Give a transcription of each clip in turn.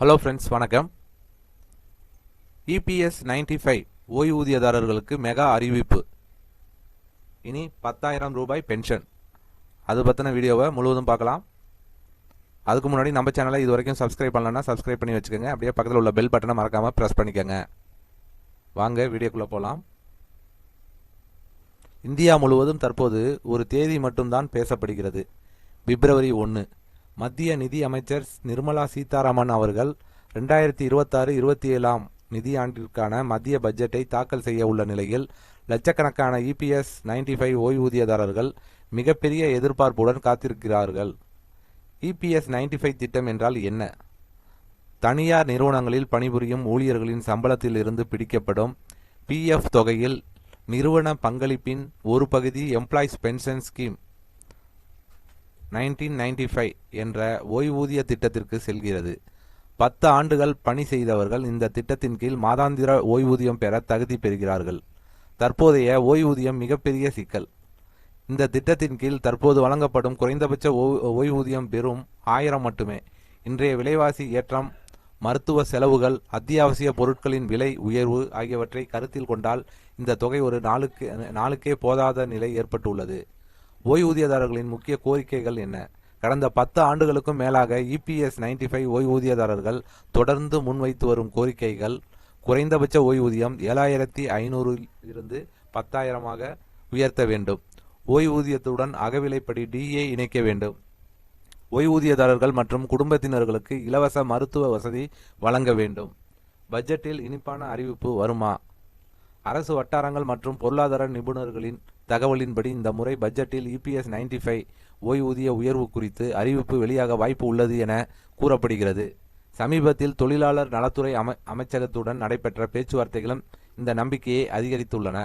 Hello friends, வணக்கம். EPS 95 ஓய்வூதியதாரர்களுக்கு mega அறிவிப்பு. இனி 10,000 ரூபாய் பென்ஷன். அது பற்றின வீடியோவை முழுவதும் பார்க்கலாம். அதுக்கு முன்னாடி நம்ம சேனலை இது வரைக்கும் சப்ஸ்கிரைப் பண்ணலன்னா சப்ஸ்கிரைப் பண்ணி வச்சுக்கோங்க. அப்படியே பக்கத்தில் உள்ள பெல் பட்டனை மறக்காமல் ப்ரெஸ் பண்ணிக்கோங்க. வாங்க வீடியோக்குள்ளே போகலாம். இந்தியா முழுவதும் தற்போது ஒரு தேதி மட்டும்தான் பேசப்படுகிறது. பிப்ரவரி 1. மத்திய நிதி அமைச்சர் நிர்மலா சீதாராமன் அவர்கள் 2026-27 நிதியாண்டிற்கான மத்திய பட்ஜெட்டை தாக்கல் செய்ய உள்ள நிலையில் லட்சக்கணக்கான இபிஎஸ் 95 ஓய்வூதியதாரர்கள் மிகப்பெரிய எதிர்பார்ப்புடன் காத்திருக்கிறார்கள். இபிஎஸ் 95 திட்டம் என்றால் என்ன? தனியார் நிறுவனங்களில் பணிபுரியும் ஊழியர்களின் சம்பளத்தில் இருந்து பிடிக்கப்படும் பிஎஃப் தொகையில் நிறுவன பங்களிப்பின் ஒரு பகுதி எம்ப்ளாயிஸ் பென்ஷன் ஸ்கீம் 1995 என்ற ஓய்வூதிய திட்டத்திற்கு செல்கிறது. 10 ஆண்டுகள் பணி செய்தவர்கள் இந்த திட்டத்தின் கீழ் மாதாந்திர ஓய்வூதியம் பெற தகுதி பெறுகிறார்கள். தற்போதைய ஓய்வூதியம் மிகப்பெரிய சிக்கல். இந்த திட்டத்தின் கீழ் தற்போது வழங்கப்படும் குறைந்தபட்ச ஓய்வூதியம் வெறும் 1000 மட்டுமே. இன்றைய விலைவாசி ஏற்றம், மருத்துவ செலவுகள், அத்தியாவசிய பொருட்களின் விலை உயர்வு ஆகியவற்றை கருத்தில் கொண்டால் இந்த தொகை ஒரு நாளுக்கே போதாத நிலை ஏற்பட்டுள்ளது. ஓய்வூதியதாரர்களின் முக்கிய கோரிக்கைகள் என்ன? கடந்த 10 ஆண்டுகளுக்கும் மேலாக இபிஎஸ் 95 ஓய்வூதியதாரர்கள் தொடர்ந்து முன்வைத்து வரும் கோரிக்கைகள்: குறைந்தபட்ச ஓய்வூதியம் 7,500 இருந்து 10,000 உயர்த்த வேண்டும். ஓய்வூதியத்துடன் அகவிலைப்படி டிஏ இணைக்க வேண்டும். ஓய்வூதியதாரர்கள் மற்றும் குடும்பத்தினர்களுக்கு இலவச மருத்துவ வசதி வழங்க வேண்டும். பட்ஜெட்டில் இனிப்பான அறிவிப்பு வருமா? அரசு வட்டாரங்கள் மற்றும் பொருளாதார நிபுணர்களின் தகவலின்படி இந்த முறை பட்ஜெட்டில் இபிஎஸ் 95 ஓய்வூதிய உயர்வு குறித்து அறிவிப்பு வெளியாக வாய்ப்பு உள்ளது என கூறப்படுகிறது. சமீபத்தில் தொழிலாளர் நலத்துறை அமைச்சகத்துடன் நடைபெற்ற பேச்சுவார்த்தைகளும் இந்த நம்பிக்கையை அதிகரித்துள்ளன.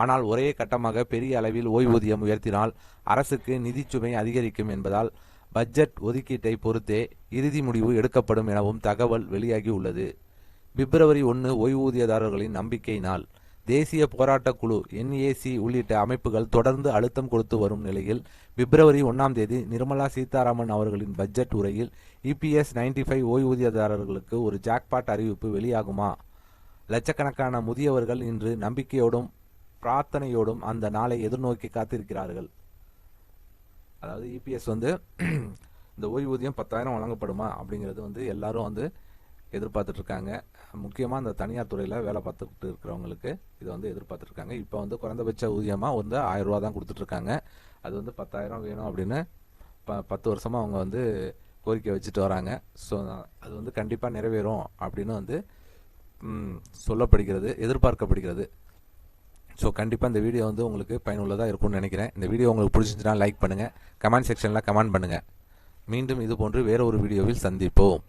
ஆனால் ஒரே கட்டமாக பெரிய அளவில் ஓய்வூதியம் உயர்த்தினால் அரசுக்கு நிதிச்சுமை அதிகரிக்கும் என்பதால் பட்ஜெட் ஒதுக்கீட்டை பொறுத்தே இறுதி முடிவு எடுக்கப்படும் எனவும் தகவல் வெளியாகியுள்ளது. பிப்ரவரி 1 ஓய்வூதியதாரர்களின் நம்பிக்கை நாள். தேசிய போராட்ட குழு NAC உள்ளிட்ட அமைப்புகள் தொடர்ந்து அழுத்தம் கொடுத்து வரும் நிலையில் பிப்ரவரி 1 நிர்மலா சீதாராமன் அவர்களின் பட்ஜெட் உரையில் இபிஎஸ் 95 ஓய்வூதியதாரர்களுக்கு ஒரு ஜாக்பாட் அறிவிப்பு வெளியாகுமா? லட்சக்கணக்கான முதியவர்கள் இன்று நம்பிக்கையோடும் பிரார்த்தனையோடும் அந்த நாளை எதிர்நோக்கி காத்திருக்கிறார்கள். அதாவது இபிஎஸ் இந்த ஓய்வூதியம் 10,000 வழங்கப்படுமா அப்படிங்கிறது எல்லாரும் எதிர்பார்த்துட்டு இருக்காங்க. முக்கியமாக இந்த தனியார் துறையில் வேலை பார்த்துக்கிட்டு இருக்கிறவங்களுக்கு இதை எதிர்பார்த்துட்டு இருக்காங்க. இப்போ குறைந்தபட்ச ஊதியமாக 1,000 ரூபா தான் கொடுத்துட்ருக்காங்க. அது 10,000 வேணும் அப்படின்னு 10 வருஷமாக அவங்க கோரிக்கை வச்சுட்டு வராங்க. ஸோ அது கண்டிப்பாக நிறைவேறும் அப்படின்னு சொல்லப்படுகிறது, எதிர்பார்க்கப்படுகிறது. ஸோ கண்டிப்பாக இந்த வீடியோ உங்களுக்கு பயனுள்ளதாக இருக்கும்னு நினைக்கிறேன். இந்த வீடியோ உங்களுக்கு பிடிச்சிருந்துச்சுன்னா லைக் பண்ணுங்கள், கமெண்ட் செக்ஷனில் கமெண்ட் பண்ணுங்கள். மீண்டும் இது போன்று வேற ஒரு வீடியோவில் சந்திப்போம்.